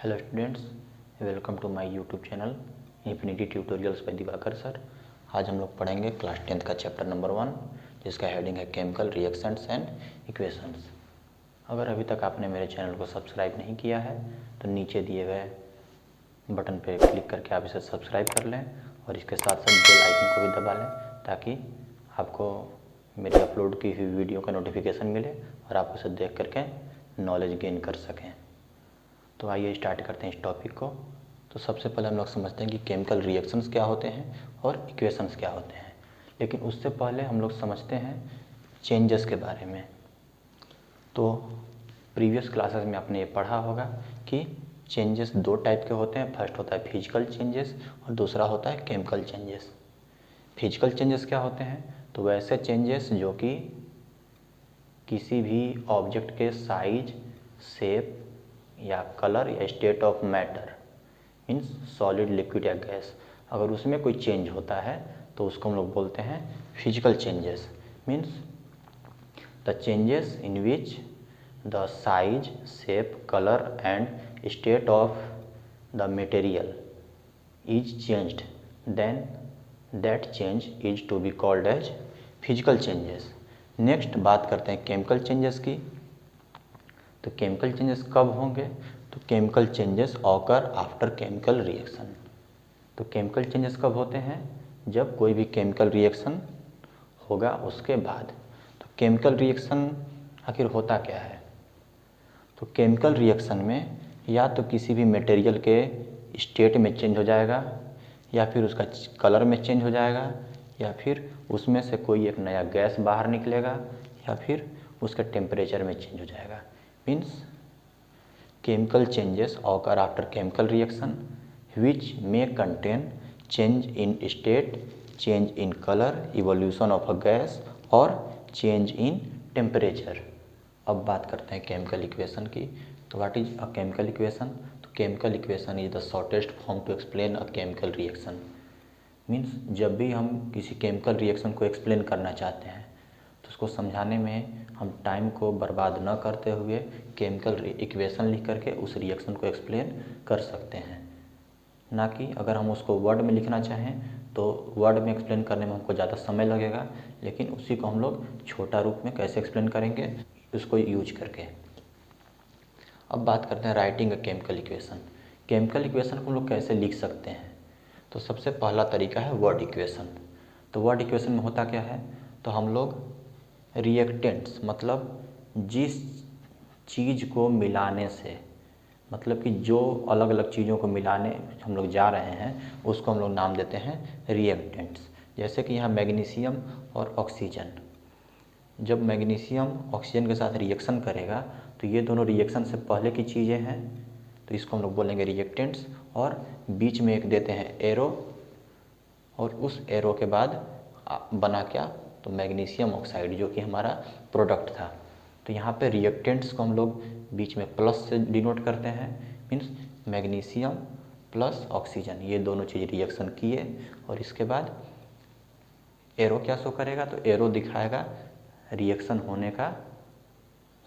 Hello students, welcome to my YouTube channel Infinity Tutorials by Diwakar sir. आज हम लोग पढ़ेंगे क्लास 10th का चैप्टर नंबर 1, जिसका हेडिंग है केमिकल रिएक्शंस एंड इक्वेशंस। अगर अभी तक आपने मेरे चैनल को सब्सक्राइब नहीं किया है तो नीचे दिए गए बटन पर क्लिक करके आप इसे सब्सक्राइब कर लें और इसके साथ साथ बेल आइकन को भी दबा लें ताकि आपको मेरी अपलोड की हुई वीडियो का नोटिफिकेशन मिले और आप उसे देख करके नॉलेज गेन कर सकें। तो आइए स्टार्ट करते हैं इस टॉपिक को। तो सबसे पहले हम लोग समझते हैं कि केमिकल रिएक्शंस क्या होते हैं और इक्वेशंस क्या होते हैं, लेकिन उससे पहले हम लोग समझते हैं चेंजेस के बारे में। तो प्रीवियस क्लासेस में आपने ये पढ़ा होगा कि चेंजेस दो टाइप के होते हैं। फर्स्ट होता है फिजिकल चेंजेस और दूसरा होता है केमिकल चेंजेस। फिजिकल चेंजेस क्या होते हैं? तो वैसे चेंजेस जो कि किसी भी ऑब्जेक्ट के साइज, शेप या कलर या state of matter means solid, liquid या गैस, अगर उसमें कोई चेंज होता है तो उसको हम लोग बोलते हैं physical changes. Means the changes in which the size, shape, colour and state of the material is changed, then that change is to be called as physical changes. Next बात करते हैं केमिकल चेंजेस की। तो chemical changes कब होंगे? तो chemical changes occur after chemical reaction. तो chemical changes कब होते हैं? जब कोई भी केमिकल रिएक्शन होगा उसके बाद। तो केमिकल रिएक्शन आखिर होता क्या है? तो केमिकल रिएक्शन में या तो किसी भी मटेरियल के स्टेट में चेंज हो जाएगा, या फिर उसका कलर में चेंज हो जाएगा, या फिर उसमें से कोई एक नया गैस बाहर निकलेगा, या फिर उसका टेम्परेचर में चेंज हो जाएगा। Means chemical changes occur after chemical reaction which may contain change in state, change in color, evolution of a gas और change in temperature। अब बात करते हैं केमिकल इक्वेशन की। तो what is a chemical equation? तो chemical equation is the shortest form to explain a chemical reaction. Means जब भी हम किसी केमिकल रिएक्शन को एक्सप्लेन करना चाहते हैं तो उसको समझाने में हम टाइम को बर्बाद न करते हुए केमिकल इक्वेशन लिख करके उस रिएक्शन को एक्सप्लेन कर सकते हैं। ना कि अगर हम उसको वर्ड में लिखना चाहें तो वर्ड में एक्सप्लेन करने में हमको ज़्यादा समय लगेगा, लेकिन उसी को हम लोग छोटा रूप में कैसे एक्सप्लेन करेंगे उसको यूज करके। अब बात करते हैं writing a chemical equation. Chemical equation को हम लोग कैसे लिख सकते हैं? तो सबसे पहला तरीका है वर्ड इक्वेशन। तो वर्ड इक्वेशन में होता क्या है? तो हम लोग रिएक्टेंट्स मतलब जिस चीज़ को मिलाने से, मतलब कि जो अलग अलग चीज़ों को मिलाने हम लोग जा रहे हैं उसको हम लोग नाम देते हैं रिएक्टेंट्स। जैसे कि यहाँ मैग्नीशियम और ऑक्सीजन, जब मैग्नीशियम ऑक्सीजन के साथ रिएक्शन करेगा तो ये दोनों रिएक्शन से पहले की चीज़ें हैं, तो इसको हम लोग बोलेंगे रिएक्टेंट्स। और बीच में एक देते हैं एरो, और उस एरो के बाद बना क्या? तो मैग्नीशियम ऑक्साइड, जो कि हमारा प्रोडक्ट था। तो यहाँ पे रिएक्टेंट्स को हम लोग बीच में प्लस से डिनोट करते हैं। मीन्स मैग्नीशियम प्लस ऑक्सीजन, ये दोनों चीज़ रिएक्शन किए और इसके बाद एरो क्या शो करेगा? तो एरो दिखाएगा रिएक्शन होने का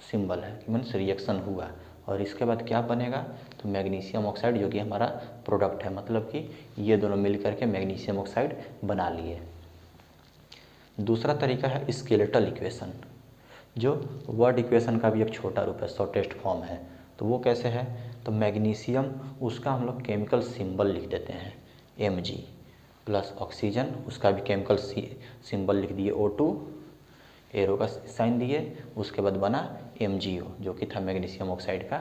सिंबल है, मीन्स रिएक्शन हुआ। और इसके बाद क्या बनेगा? तो मैग्नीशियम ऑक्साइड, जो कि हमारा प्रोडक्ट है, मतलब कि ये दोनों मिल करके मैग्नीशियम ऑक्साइड बना लिए। दूसरा तरीका है स्केलेटल इक्वेशन, जो वर्ड इक्वेशन का भी एक छोटा रूप है, शॉर्टेस्ट फॉर्म है। तो वो कैसे है? तो मैग्नीशियम, उसका हम लोग केमिकल सिंबल लिख देते हैं Mg, प्लस ऑक्सीजन, उसका भी केमिकल सिंबल लिख दिए O2, एरो का साइन दिए, उसके बाद बना MgO, जो कि था मैग्नीशियम ऑक्साइड का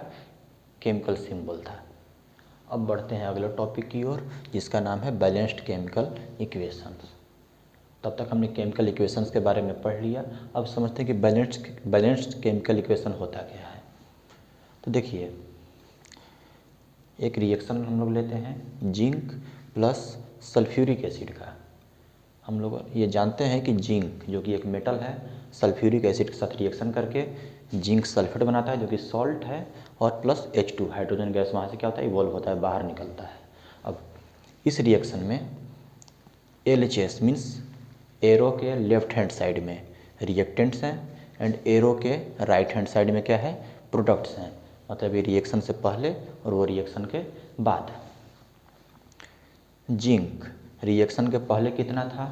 केमिकल सिंबल था। अब बढ़ते हैं अगले टॉपिक की ओर, जिसका नाम है बैलेंस्ड केमिकल इक्वेशंस। तब तक हमने केमिकल इक्वेशंस के बारे में पढ़ लिया। अब समझते हैं कि बैलेंस्ड केमिकल इक्वेशन होता क्या है। तो देखिए, एक रिएक्शन हम लोग लेते हैं जिंक प्लस सल्फ्यूरिक एसिड का। हम लोग ये जानते हैं कि जिंक, जो कि एक मेटल है, सल्फ्यूरिक एसिड के साथ रिएक्शन करके जिंक सल्फेट बनाता है, जो कि सॉल्ट है, और प्लस H2 हाइड्रोजन गैस वहाँ से क्या होता है? इवॉल्व होता है, बाहर निकलता है। अब इस रिएक्शन में LHS मीन्स एरो के लेफ्ट हैंड साइड में रिएक्टेंट्स हैं एंड एरो के राइट हैंड साइड में क्या है? प्रोडक्ट्स हैं। मतलब ये रिएक्शन से पहले और वो रिएक्शन के बाद। जिंक रिएक्शन के पहले कितना था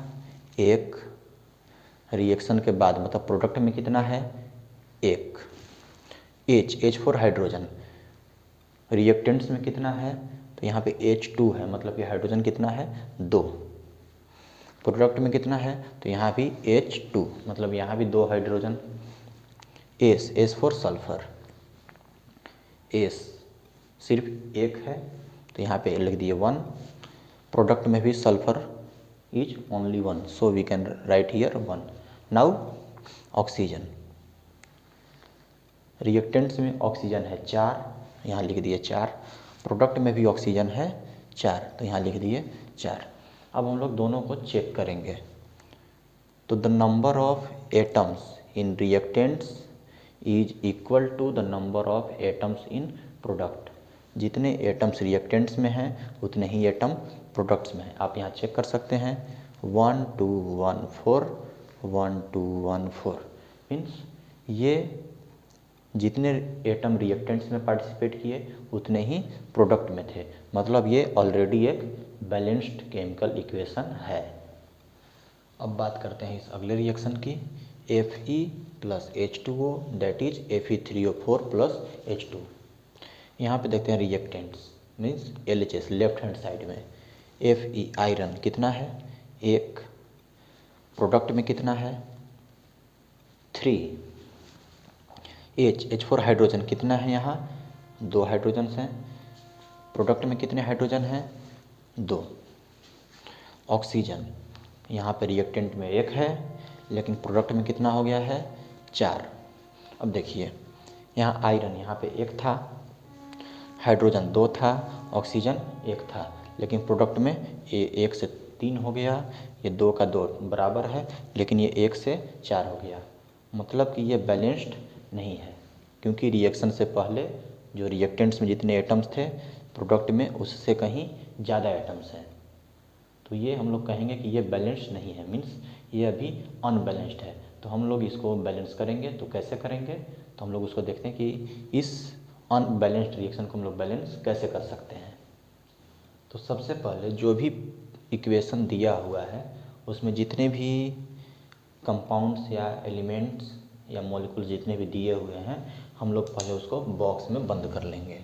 1, रिएक्शन के बाद मतलब प्रोडक्ट में कितना है 1। H फॉर हाइड्रोजन, रिएक्टेंट्स में कितना है तो यहाँ पे H2 है, मतलब ये हाइड्रोजन कितना है 2। प्रोडक्ट में कितना है तो यहाँ भी H2, मतलब यहाँ भी 2 hydrogen. S for sulphur, S सिर्फ 1 है तो यहाँ पे लिख दिए 1। प्रोडक्ट में भी sulphur is only 1, so we can write here 1। Now oxygen, reactants में ऑक्सीजन है 4, यहाँ लिख दिए 4। प्रोडक्ट में भी ऑक्सीजन है 4 तो यहाँ लिख दिए 4। अब हम लोग दोनों को चेक करेंगे। तो the number of atoms in reactants is equal to the number of atoms in product. जितने एटम्स रिएक्टेंट्स में हैं उतने ही एटम प्रोडक्ट्स में हैं। आप यहाँ चेक कर सकते हैं 1 2 1 4 1 2 1 4, मीन्स ये जितने एटम रिएक्टेंट्स में पार्टिसिपेट किए उतने ही प्रोडक्ट में थे, मतलब ये ऑलरेडी एक बैलेंस्ड केमिकल इक्वेशन है। अब बात करते हैं इस अगले रिएक्शन की, Fe plus H2O that is Fe3O4 plus H2। यहाँ पे देखते हैं reactants means LHS left hand side में। Fe आयरन कितना है 1, प्रोडक्ट में कितना है 3। H फॉर हाइड्रोजन कितना है यहाँ 2 हाइड्रोजन हैं, प्रोडक्ट में कितने हाइड्रोजन हैं 2। ऑक्सीजन यहाँ पे रिएक्टेंट में 1 है लेकिन प्रोडक्ट में कितना हो गया है 4। अब देखिए यहाँ आयरन यहाँ पे 1 था, हाइड्रोजन 2 था, ऑक्सीजन 1 था, लेकिन प्रोडक्ट में ये 1 से 3 हो गया, ये 2 का 2 बराबर है, लेकिन ये 1 से 4 हो गया, मतलब कि ये बैलेंस्ड नहीं है, क्योंकि रिएक्शन से पहले जो रिएक्टेंट्स में जितने एटम्स थे प्रोडक्ट में उससे कहीं ज़्यादा एटम्स हैं, तो ये हम लोग कहेंगे कि ये बैलेंस्ड नहीं है, मीन्स ये अभी अनबैलेंस्ड है। तो हम लोग इसको बैलेंस करेंगे, तो कैसे करेंगे, तो हम लोग उसको देखते हैं कि इस अनबैलेंस्ड रिएक्शन को हम लोग बैलेंस कैसे कर सकते हैं। तो सबसे पहले जो भी इक्वेशन दिया हुआ है उसमें जितने भी कंपाउंड्स या एलिमेंट्स या मॉलिक्यूल जितने भी दिए हुए हैं हम लोग पहले उसको बॉक्स में बंद कर लेंगे।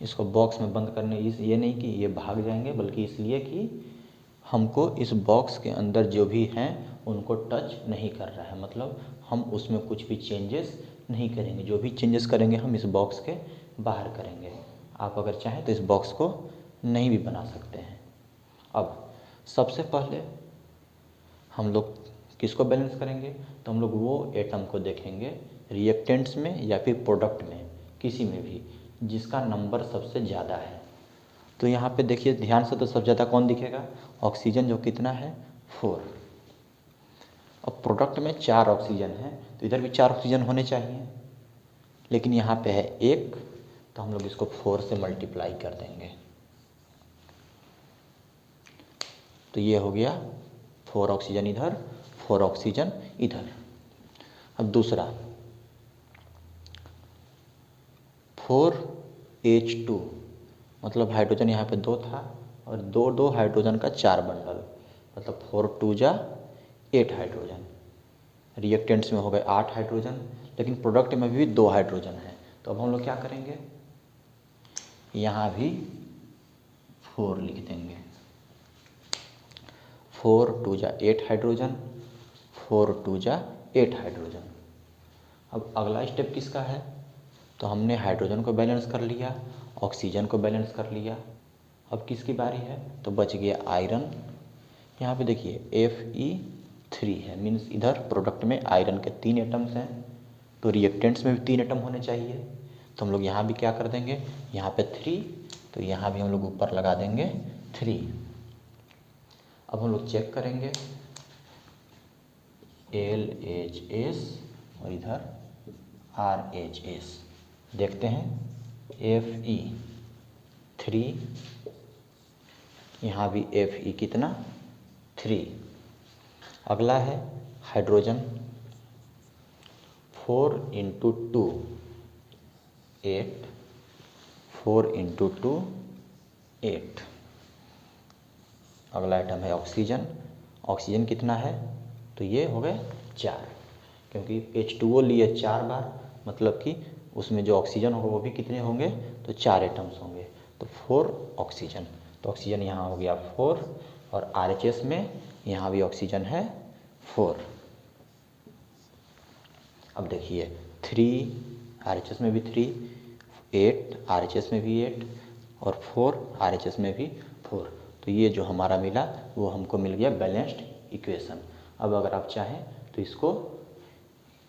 इसको बॉक्स में बंद करने ये नहीं कि ये भाग जाएंगे, बल्कि इसलिए कि हमको इस बॉक्स के अंदर जो भी हैं उनको टच नहीं कर रहा है, मतलब हम उसमें कुछ भी चेंजेस नहीं करेंगे। जो भी चेंजेस करेंगे हम इस बॉक्स के बाहर करेंगे। आप अगर चाहें तो इस बॉक्स को नहीं भी बना सकते हैं। अब सबसे पहले हम लोग किसको बैलेंस करेंगे, तो हम लोग वो एटम को देखेंगे रिएक्टेंट्स में या फिर प्रोडक्ट में, किसी में भी जिसका नंबर सबसे ज़्यादा है। तो यहाँ पे देखिए ध्यान से, तो सबसे ज़्यादा कौन दिखेगा, ऑक्सीजन, जो कितना है 4। अब प्रोडक्ट में 4 ऑक्सीजन है तो इधर भी 4 ऑक्सीजन होने चाहिए, लेकिन यहाँ पे है 1, तो हम लोग इसको 4 से मल्टीप्लाई कर देंगे, तो ये हो गया 4 ऑक्सीजन इधर, 4 ऑक्सीजन इधर। अब दूसरा 4H2, मतलब हाइड्रोजन यहाँ पे 2 था और 2 हाइड्रोजन का 4 बंडल, मतलब 4 2 जा 8 हाइड्रोजन। रिएक्टेंट्स में हो गए 8 हाइड्रोजन, लेकिन प्रोडक्ट में भी 2 हाइड्रोजन है। तो अब हम लोग क्या करेंगे, यहाँ भी 4 लिख देंगे, 4 2 जा 8 हाइड्रोजन, 4 2 जा 8 हाइड्रोजन। अब अगला स्टेप किसका है, तो हमने हाइड्रोजन को बैलेंस कर लिया, ऑक्सीजन को बैलेंस कर लिया। अब किसकी बारी है, तो बच गया आयरन। यहाँ पे देखिए Fe3 है, मीन्स इधर प्रोडक्ट में आयरन के 3 एटम्स हैं, तो रिएक्टेंट्स में भी 3 एटम होने चाहिए। तो हम लोग यहाँ भी क्या कर देंगे, यहाँ पे 3, तो यहाँ भी हम लोग ऊपर लगा देंगे 3। अब हम लोग चेक करेंगे LHS और इधर RHS, देखते हैं Fe 3, यहाँ भी Fe कितना 3। अगला है हाइड्रोजन 4 × 2 8, 4 × 2 8। अगला आइटम है ऑक्सीजन। ऑक्सीजन कितना है, तो ये हो गए 4, क्योंकि H2O लिए 4 बार, मतलब कि उसमें जो ऑक्सीजन होगा वो भी कितने होंगे, तो 4 एटम्स होंगे, तो 4 ऑक्सीजन। तो ऑक्सीजन यहाँ हो गया 4, और RHS में यहाँ भी ऑक्सीजन है 4। अब देखिए 3 RHS में भी 3, 8 RHS में भी 8, और 4 RHS में भी 4। तो ये जो हमारा मिला वो हमको मिल गया बैलेंस्ड इक्वेशन। अब अगर आप चाहें तो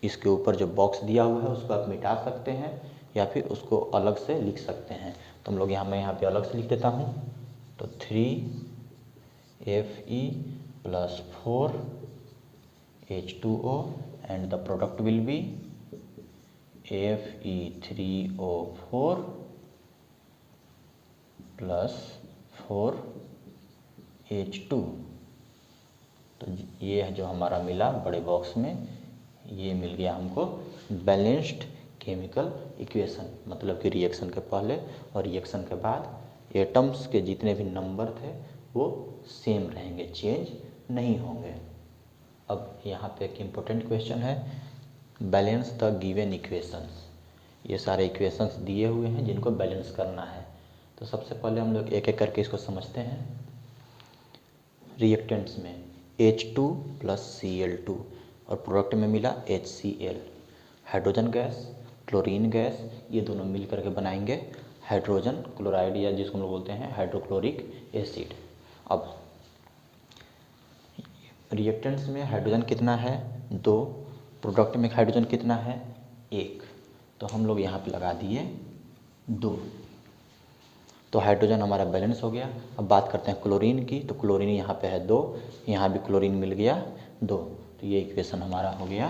इसके ऊपर जो बॉक्स दिया हुआ है उसको आप मिटा सकते हैं, या फिर उसको अलग से लिख सकते हैं। तो हम लोग मैं यहाँ पे अलग से लिख देता हूँ। तो 3Fe + 4H2O and the product will be Fe3O4 + 4H2। तो ये है जो हमारा मिला बड़े बॉक्स में, ये मिल गया हमको बैलेंस्ड केमिकल इक्वेशन। मतलब कि रिएक्शन के पहले और रिएक्शन के बाद एटम्स के जितने भी नंबर थे वो सेम रहेंगे, चेंज नहीं होंगे। अब यहाँ पे एक इम्पोर्टेंट क्वेश्चन है, बैलेंस द गिवन इक्वेशंस। ये सारे इक्वेशंस दिए हुए हैं जिनको बैलेंस करना है। तो सबसे पहले हम लोग एक एक करके इसको समझते हैं। रिएक्टेंट्स में H2 + Cl2 और प्रोडक्ट में मिला HCl। Hydrogen gas, chlorine gas, ये दोनों मिल करके बनाएंगे हाइड्रोजन क्लोराइड, या जिसको हम लोग बोलते हैं हाइड्रोक्लोरिक एसिड। अब रिएक्टेंट्स में हाइड्रोजन कितना है 2, प्रोडक्ट में हाइड्रोजन कितना है 1, तो हम लोग यहाँ पे लगा दिए 2। तो हाइड्रोजन हमारा बैलेंस हो गया। अब बात करते हैं क्लोरीन की, तो क्लोरीन यहाँ पे है 2, यहाँ भी क्लोरीन मिल गया 2, तो ये इक्वेशन हमारा हो गया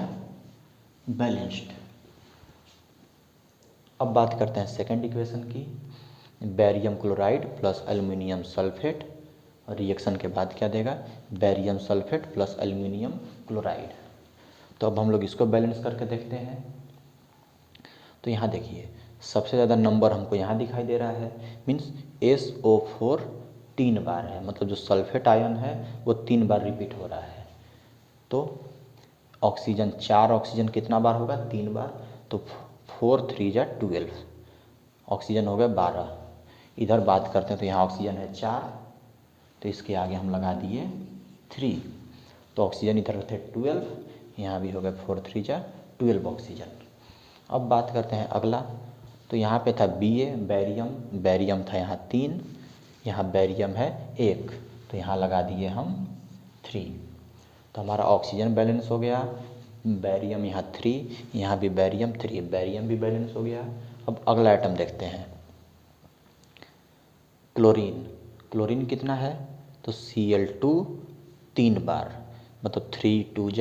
बैलेंस्ड। अब बात करते हैं सेकंड इक्वेशन की, बेरियम क्लोराइड + एल्युमिनियम सल्फेट, और रिएक्शन के बाद क्या देगा, बेरियम सल्फेट + एल्युमिनियम क्लोराइड। तो अब हम लोग इसको बैलेंस करके देखते हैं। तो यहाँ देखिए सबसे ज़्यादा नंबर हमको यहाँ दिखाई दे रहा है, मीन्स SO4 3 बार है, मतलब जो सल्फेट आयन है वो 3 बार रिपीट हो रहा है। तो ऑक्सीजन 4 ऑक्सीजन कितना बार होगा 3 बार, तो 4 3 = 12, ऑक्सीजन हो गया 12। इधर बात करते हैं तो यहाँ ऑक्सीजन है 4, तो इसके आगे हम लगा दिए 3, तो ऑक्सीजन इधर थे 12, यहाँ भी हो गया 4 3 = 12 ऑक्सीजन। अब बात करते हैं अगला, तो यहाँ पे था बैरियम था यहाँ 3, यहाँ बैरियम है 1, तो यहाँ लगा दिए हम 3, तो हमारा ऑक्सीजन बैलेंस हो गया। बैरियम यहाँ 3, यहाँ भी बैरियम 3, बैरियम भी बैलेंस हो गया। अब अगला आइटम देखते हैं, क्लोरीन कितना है, तो Cl2 3 बार, मतलब 3 2 =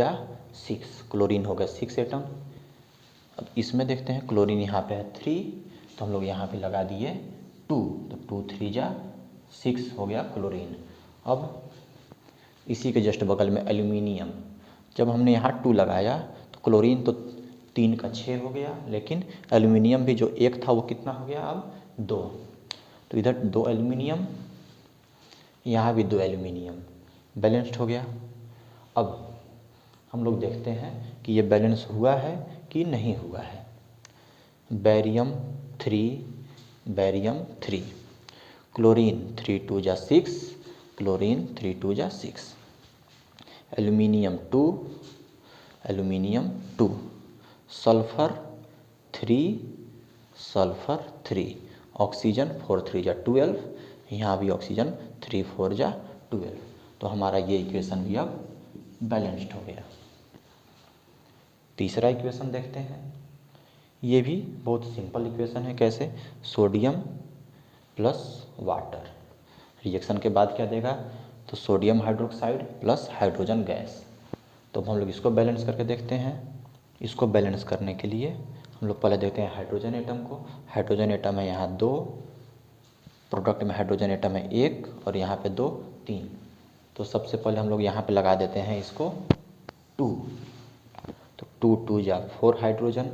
6, क्लोरीन हो गया 6 एटम। अब इसमें देखते हैं क्लोरीन यहाँ पे है 3, तो हम लोग यहाँ पे लगा दिए 2, तो 2 3 = 6 हो गया क्लोरीन। अब इसी के जस्ट बगल में एल्युमिनियम, जब हमने यहाँ 2 लगाया तो क्लोरीन तो 3 का 6 हो गया, लेकिन एल्युमिनियम भी जो 1 था वो कितना हो गया अब 2, तो इधर 2 एल्युमिनियम, यहाँ भी 2 एल्युमिनियम, बैलेंस्ड हो गया। अब हम लोग देखते हैं कि ये बैलेंस हुआ है कि नहीं हुआ है। Barium 3, chlorine 3 2 = 6, chlorine 3 2 = 6, aluminium 2, sulphur 3, oxygen 4 3 = 12, यहाँ भी ऑक्सीजन 3 4 = 12, तो हमारा ये इक्वेशन भी अब बैलेंस्ड हो गया। तीसरा इक्वेशन देखते हैं, ये भी बहुत सिंपल इक्वेशन है। कैसे, सोडियम + वाटर, रिएक्शन के बाद क्या देगा, तो सोडियम हाइड्रोक्साइड + हाइड्रोजन गैस। तो हम लोग इसको बैलेंस करके देखते हैं। इसको बैलेंस करने के लिए हम लोग पहले देखते हैं हाइड्रोजन एटम को। हाइड्रोजन एटम है यहाँ 2, प्रोडक्ट में हाइड्रोजन एटम है 1 और यहाँ पे 2 3। तो सबसे पहले हम लोग यहाँ पे लगा देते हैं इसको 2। तो 2 2 जा 4 हाइड्रोजन,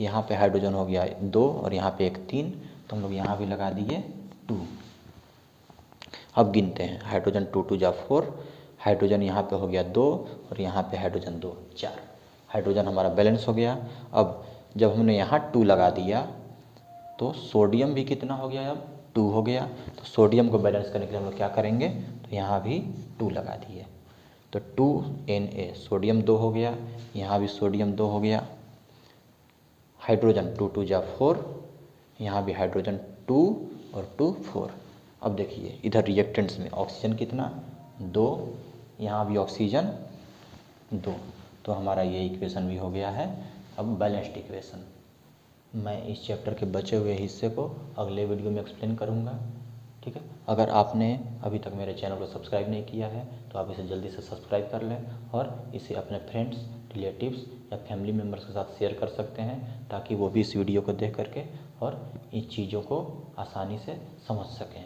यहाँ पे हाइड्रोजन हो गया 2 और यहाँ पे एक 3, तो हम लोग यहाँ भी लगा दिए 2। अब गिनते हैं, हाइड्रोजन 2 2 जा 4, हाइड्रोजन यहाँ पे हो गया 2 और यहाँ पे हाइड्रोजन 2 4। हाइड्रोजन हमारा बैलेंस हो गया। अब जब हमने यहाँ 2 लगा दिया तो सोडियम भी कितना हो गया, अब 2 हो गया। तो सोडियम को बैलेंस करने के लिए हम लोग क्या करेंगे, तो यहाँ भी 2 लगा दिए, तो 2Na, सोडियम 2 हो गया, यहाँ भी सोडियम 2 हो गया। हाइड्रोजन 2 2 जा 4, यहाँ भी हाइड्रोजन 2 और 2 4। अब देखिए इधर रिएक्टेंट्स में ऑक्सीजन कितना 2, यहाँ भी ऑक्सीजन 2, तो हमारा ये इक्वेशन भी हो गया है अब बैलेंस्ड इक्वेशन। मैं इस चैप्टर के बचे हुए हिस्से को अगले वीडियो में एक्सप्लेन करूँगा, ठीक है। अगर आपने अभी तक मेरे चैनल को सब्सक्राइब नहीं किया है तो आप इसे जल्दी से सब्सक्राइब कर लें और इसे अपने फ्रेंड्स, रिलेटिव्स या फैमिली मेम्बर्स के साथ शेयर कर सकते हैं, ताकि वो भी इस वीडियो को देख करके और इन चीज़ों को आसानी से समझ सकें।